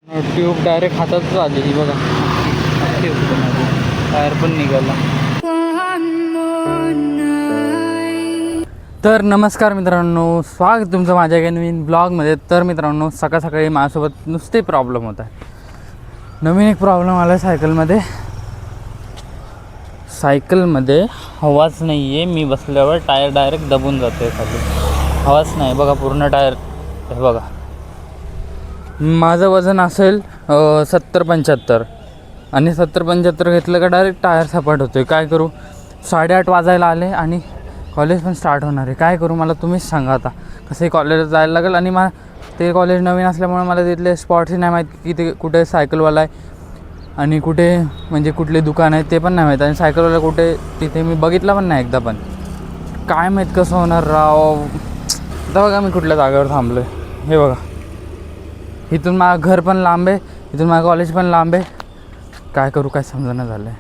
Tube direct हातातच आलेली बघा. टायर पण निघाला. तर नमस्कार मित्रांनो, स्वागत तुमचं माझ्या एका नवीन ब्लॉगमध्ये. तर मित्रांनो, सकाळ सकाळी माझ्यासोबत नुसते प्रॉब्लेम होत आहे. नवीन एक प्रॉब्लेम आला आहे सायकलमध्ये हवाच नाही आहे. मी बसल्यावर टायर डायरेक्ट दबून जातो आहे खाली. हवाच नाही बघा, पूर्ण टायर. हे बघा, माझं वजन असेल 70-75 आणि 70-75 घेतलं का डायरेक्ट टायर सपाट होतो आहे. काय करू? 8:30 वाजायला आले आणि कॉलेज पण स्टार्ट होणार आहे. काय करू मला तुम्हीच सांगा. आता कसंही कॉलेजला जायला लागेल आणि ते कॉलेज नवीन असल्यामुळे मला तिथले स्पॉट्सही नाही माहीत की ते कुठे सायकलवाला आहे आणि कुठे म्हणजे कुठले दुकान आहे ते पण नाही माहीत. आणि सायकलवाला कुठे तिथे मी बघितला पण नाही एकदा पण. काय माहीत कसं होणार राव. आता बघा मी कुठल्या जागेवर थांबलो आहे. हे बघा, इथून माझं घर पण लांब आहे, इथून माझं कॉलेज पण लांब आहे. काय करू काय समजणं झालं आहे.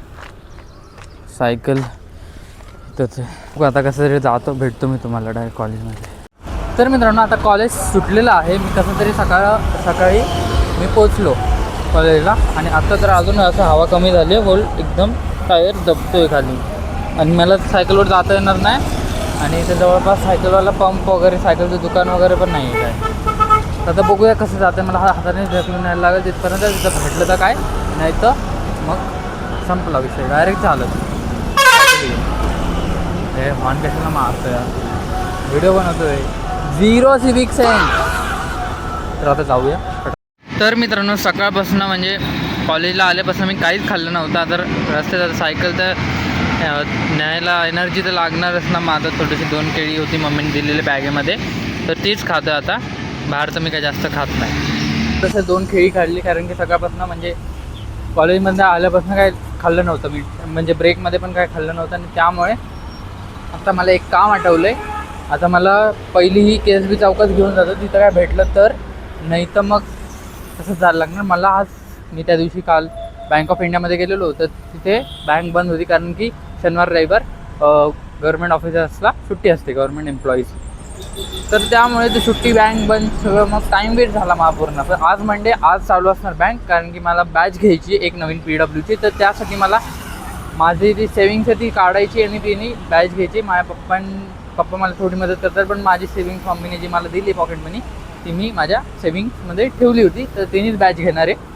सायकल इथंच आहे. आता कसं तरी जातो, भेटतो मी तुम्हाला डायरेक्ट कॉलेजमध्ये. तर मित्रांनो, आता कॉलेज सुटलेलं आहे. मी कसं तरी सकाळी मी पोचलो कॉलेजला आणि आता तर अजून असं हवा कमी झाली आहे. बोल एकदम टायर दबतो आहे खाली आणि मला सायकलवर जाता येणार नाही. आणि इथे जवळपास सायकलवाला पंप वगैरे, सायकलचं दुकान वगैरे पण नाही आहे काय. आता बघूया कसं जातं. मला हाताने ढकलून न्यायला लागेल तिथपर्यंत. तिथं भेटलं तर काय, नाही तर मग संपला विषय, डायरेक्ट चालत. हे हॉर्न कशाला मारतो यार, व्हिडिओ बनवतोय. 0 सिविक सेन्स. तर आता जाऊया. तर मित्रांनो, सकाळपासून म्हणजे कॉलेजला आल्यापासून मी काहीच खाल्लं नव्हतं. तर रस्त्यात सायकल तर न्यायला एनर्जी तर लागणारच ना. मग आता थोडीशी 2 केळी होती मम्मीने दिलेली बॅगेमध्ये, तर तीच खातो आता. बाहेरचं मी काही जास्त खात नाही. तसं 2 केळी खाल्ली कारण की सकाळपासून म्हणजे कॉलेजमध्ये आल्यापासून काय खाल्लं नव्हतं मी. म्हणजे ब्रेकमध्ये पण काय खाल्लं नव्हतं आणि त्यामुळे आता मला एक काम आठवलं आहे. आता मला पहिली ही KSB चौकात घेऊन जातो, तिथं काय भेटलं तर. नाही तर मग तसंच जायला लागणार मला. आज मी त्या दिवशी काल बँक ऑफ इंडियामध्ये गेलेलो, तर तिथे बँक बंद होती कारण की शनिवार रविवार गव्हर्मेंट ऑफिसर्सला सुट्टी असते, गव्हर्मेंट एम्प्लॉईज. तर त्यामुळे ती सुट्टी, बँक बंद, सगळं मग टाईम वेस्ट झाला मला पूर्ण. पण आज मंडे, आज चालू असणार बँक कारण की मला बॅच घ्यायची एक नवीन PWची. तर त्यासाठी मला माझी ती सेविंग्स आहे ती काढायची आणि तिने बॅच घ्यायची. माझ्या पप्पा मला थोडी मदत करतात, पण माझी सेविंग्स मम्मीने जी मला दिली पॉकेट मनी ती मी माझ्या सेविंग्समध्ये ठेवली होती. तर तिनेच बॅच घेणार आहे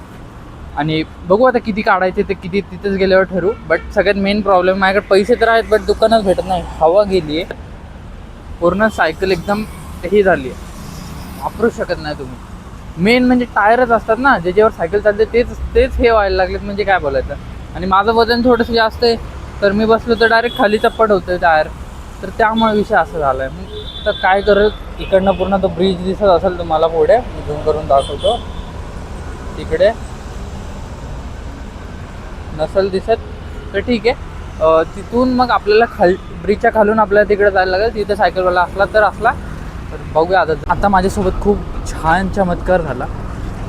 आणि बघू आता किती काढायचे ते किती तिथंच गेल्यावर ठरू. बट सगळ्यात मेन प्रॉब्लेम, माझ्याकडे पैसे तर आहेत बट दुकानच भेटत नाही. हवा गेली आहे पूर्ण. सायकल एकदम ही झाली आहे, वापरू शकत नाही तुम्ही. मेन म्हणजे टायरच असतात ना ज्याच्यावर सायकल चालते, तेच हे व्हायला लागलेत. म्हणजे काय बोलायचं. आणि माझं वजन थोडंसं जास्त आहे, तर मी बसलो तर डायरेक्ट खाली चप्पट होतं टायर. तर त्यामुळे विषय असं झाला आहे. मग तर काय करत, इकडनं पूर्ण तो ब्रिज दिसत असेल तुम्हाला पुढे, मी झूम करून दाखवतो. तिकडे नसेल दिसत तर ठीक आहे. तिथून मग आपल्याला ब्रिजच्या खालून आपल्याला तिकडे जायला लागेल. तिथे सायकलवाला असला तर बघूया. आता माझ्यासोबत खूप छान चमत्कार झाला.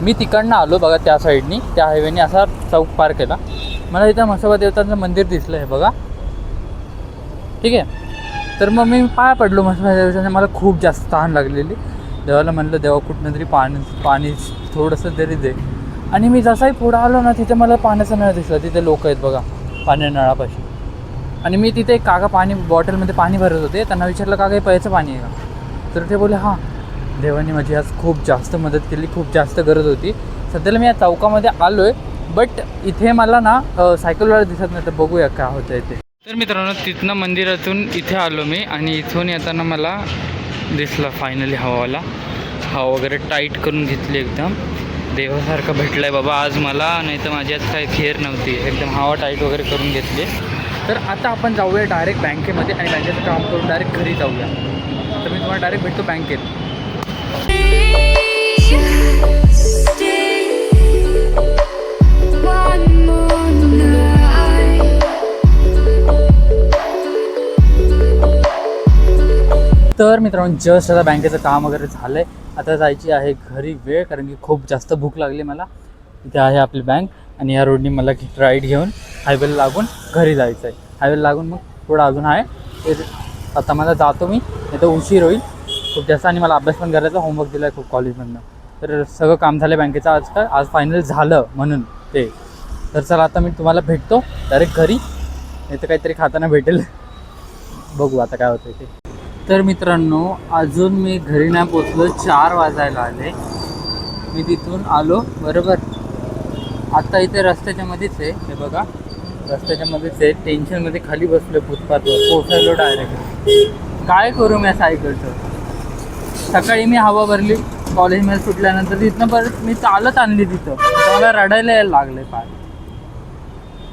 मी तिकडनं आलो बघा, त्या साईडनी, त्या हायवेने असा चौक पार केला. मला इथं म्हसोबा देवतांचं मंदिर दिसलं आहे बघा, ठीक आहे. तर मग मी पाया पडलो म्हसोबा देवतांना. मला खूप जास्त तहान लागलेली. देवाला म्हणलं, देवा कुठनं तरी पाणी थोडंसं तरी दे. आणि मी जसाही पुढं आलो ना, तिथे मला पाण्याचा नळ दिसला. तिथे लोक आहेत बघा पाण्या नळापाशी. आणि मी तिथे एक काका बॉटलमध्ये पाणी भरत होते. त्यांना विचारलं, काका हे प्यायचं पाणी आहे का? तर ते बोलले हां. देवाने माझी आज खूप जास्त मदत केली, खूप जास्त गरज होती. सध्याला मी या चौकामध्ये आलो आहे, बट इथे मला ना सायकलवाला दिसत नाही. तर बघूया काय होतं ते. तर मित्रांनो, तिथनं मंदिरातून इथे आलो मी आणि इथून येताना मला दिसला फायनली हवावाला. हवा वगैरे टाईट करून घेतली एकदम. देवासारखं भेटलं आहे बाबा आज मला, नाही तर माझी आज काही खेर नव्हती. एकदम हवा टाईट वगैरे करून घेतली. तर आता आपण जाऊया डायरेक्ट बँकेमध्ये आणि बँकेचं काम करून डायरेक्ट घरी जाऊया. तर मी तुम्हाला डायरेक्ट भेटतो बँकेत. तर मित्रांनो, जस्ट आता बँकेचं काम वगैरे झालं आहे. आता जायची आहे घरी वेळ, कारण की खूप जास्त भूक लागली मला. इथे आहे आपली बँक आणि या रोडनी मला राईड घेऊन हायवेला लागून घरी जायचं आहे. हायवेला लागून मग थोडं अजून आहे ते. आता मला जातो मी, नाही तर उशीर होईल खूप जास्त. आणि मला अभ्यास पण करायचा, होमवर्क दिला आहे खूप कॉलेजमधनं. तर सगळं काम झालं बँकेचं आज फायनल झालं म्हणून ते. तर चला आता मी तुम्हाला भेटतो डायरेक्ट घरी, नाही तर काहीतरी खाताना भेटेल, बघू आता काय होतं ते. तर मित्रांनो अजून मी घरी नाही पोचलो, 4 वाजायला आले. मी तिथून आलो बरोबर, आता इथे रस्त्याच्या मध्येच आहे, हे बघा रस्त्याच्या मध्येच आहे, टेन्शनमध्ये खाली बसलो फुटपाथवर, पोचायलो डायरेक्ट. काय करू मी सायकलचं. सकाळी मी हवा भरली कॉलेजमध्ये सुटल्यानंतर, तिथनं परत मी चालत आणली तिथं, मला रडायला यायला लागले. पाय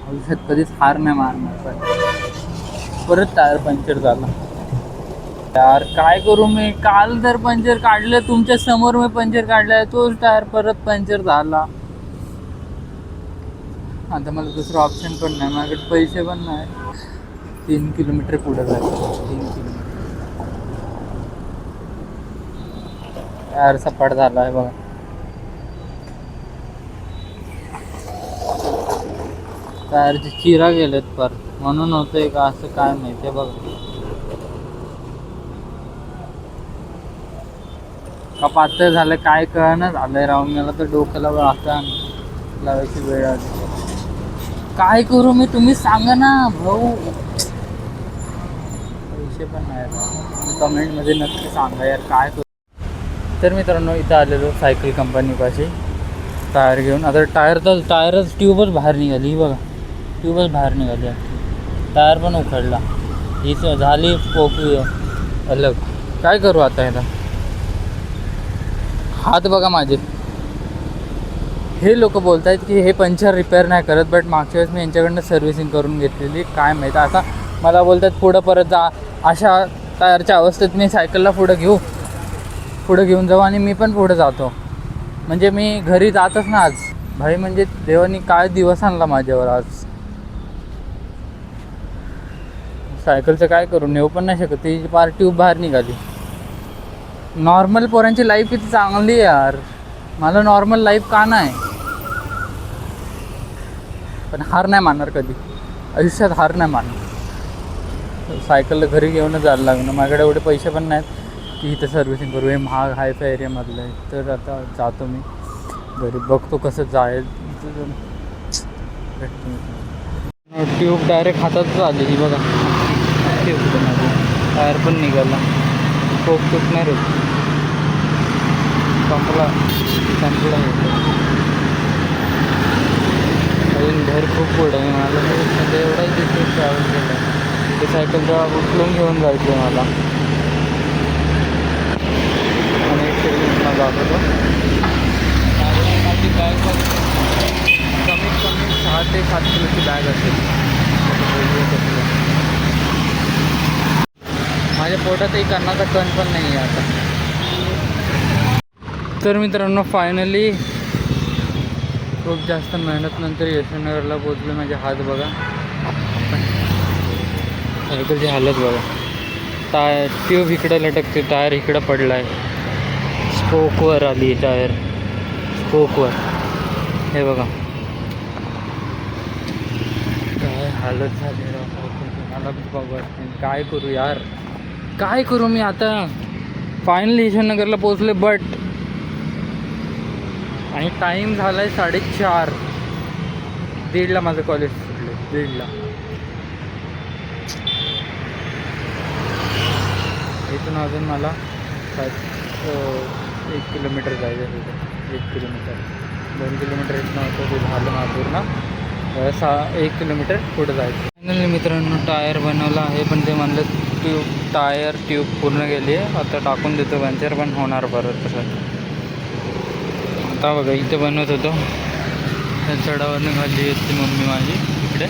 आयुष्यात कधीच हार नाही मारणार. पण परत टायर पंक्चर झाला यार, काय करू मी. काल तर पंक्चर काढलं तुमच्या समोर, मी पंक्चर काढलाय, तोच टायर परत पंक्चर झाला. आता मला दुसरं ऑप्शन पण नाही, माझ्याकडे पैसे पण नाही. 3 किलोमीटर पुढे जायचं, 3 किलोमीटर यार, सपाट झाला आहे बघा. टायरचे चिरा गेलेत पर, म्हणून होतंय का असं काय माहिती आहे बघा. का पातळ झालं काय कळणं झालंय राहून, मला तर डोक्याला वाका लावायची वेळ आली. काय करू मी, तुम्ही सांगा ना भाऊ. पैसे पण नाही, कमेंटमध्ये नक्की सांगा यार काय करू. तर मित्रांनो इथं आलेलो सायकल कंपनीपाशी टायर घेऊन. आता टायरच ट्यूबच बाहेर निघाली, बघा ट्यूबच बाहेर निघाली, टायर पण उखडला, ही झाली पोकळी अलग. काय करू आता याला. हात बघा माझे. हे लोक बोलत आहेत की हे पंक्चर रिपेअर नाही करत, बट मागच्या वेळेस मी यांच्याकडनं सर्व्हिसिंग करून घेतलेली, काय माहीत. आता मला बोलतात पुढं परत जा, अशा टायरच्या अवस्थेत मी सायकलला पुढं घेऊन जाऊ, आणि मी पण पुढं जातो. म्हणजे मी घरी जातच ना आज भाई, म्हणजे देवानी काय दिवस आणला माझ्यावर आज. सायकलचं काय करू, नेऊ पण नाही शकत, ती पार ट्यूब बाहेर निघाली. नॉर्मल पोरांची लाईफ किती चांगली आहे यार, मला नॉर्मल लाईफ का नाही. पण हार नाही मानणार कधी आयुष्यात, हार नाही मानणार. सायकलला घरी घेऊनच जायला लागणार, माझ्याकडे एवढे पैसे पण नाहीत की इथं सर्व्हिसिंग करू. हे महाग हायफाय एरियामधलं आहे. तर आता जातो मी घरी, बघतो कसं जाईल. ट्यूब डायरेक्ट हातातच आली ही बघा, टायर पण निघाला, खूप तुटणार होती, संपला अजून घर खूप पुढं आहे मला, म्हणजे एवढा डिस्टन्स ट्रॅव्हल केला. ते सायकल जेव्हा उचलून घेऊन जायचं आहे मला, आणि एक सर्विसला जात होतो. माझी बॅग कमीत कमी 6 ते 7 किलोची बॅग असेल. माझ्या पोटातही कर्णाचा कण पण नाही आहे आता. तर मित्रांनो फायनली खूप जास्त मेहनतनंतर यशवंतनगरला पोचलो. माझे हात बघा, सायकलची हालत बघा, ट्यूब इकडं लटकते, टायर इकडं पडला आहे, स्पोकवर आली टायर, स्पोकवर हे बघा काय हालत झाली. मला बघा काय करू यार, काय करू मी आता. फायनली यशवंतनगरला पोचले, बट आणि टाईम झाला आहे 4:30, 1:30ला माझं कॉलेज सुटलं, 1:30ला. इथून अजून मला 1 किलोमीटर जायचं तिथे, 1 किलोमीटर 2 किलोमीटर इथनं होतं, ते झालं माझं ना 1 किलोमीटर पुढं जायचं. फायनली मित्रांनो टायर बनवला आहे, पण ते म्हणलं टायर ट्यूब पूर्ण गेली आहे, आता टाकून देतो पंक्चर, पण होणार परत तसं. आता बघा इथं बनवत होतो, त्या चढावरनं खाली येते मम्मी माझी इकडे,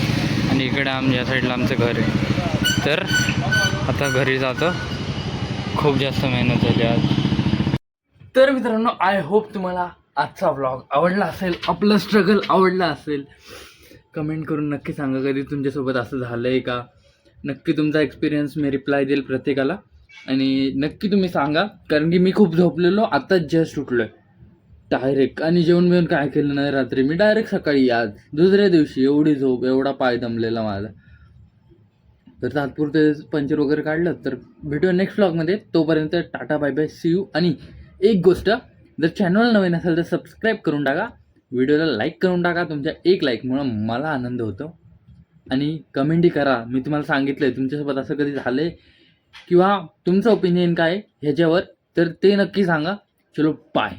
आणि इकडे आमच्या साईडला आमचं घर आहे. तर आता घरी जातो, खूप जास्त मेहनत झाली आज. तर मित्रांनो आय होप तुम्हाला आजचा व्लॉग आवडला असेल, आपलं स्ट्रगल आवडला असेल. कमेंट करून नक्की सांगा कधी तुमच्यासोबत असं झालं आहे का. नक्की तुमचा एक्सपिरियन्स मी रिप्लाय देईल प्रत्येकाला, आणि नक्की तुम्ही सांगा, कारण की मी खूप झोपलेलो, आत्ताच जस्ट उठलो आहे डायरेक्ट, आणि जेवण बिवण काय केलं नाही रात्री मी, डायरेक्ट सकाळी आज दुसऱ्या दिवशी एवढी झोप, एवढा पाय दमलेला माझा. तर तात्पुरते पंक्चर वगैरे काढलं. तर भेटूया नेक्स्ट व्लॉगमध्ये, तोपर्यंत tata bye bye, see you. आणि एक गोष्ट, जर चॅनल नवीन असेल तर सबस्क्राईब करून टाका, व्हिडिओला लाईक करून टाका. तुमच्या एक लाईकमुळं मला आनंद होतो. आणि कमेंटही करा. मी तुम्हाला सांगितलं आहे तुमच्यासोबत असं कधी झालं आहे किंवा तुमचं ओपिनियन काय ह्याच्यावर, तर ते नक्की सांगा. चलो बाय.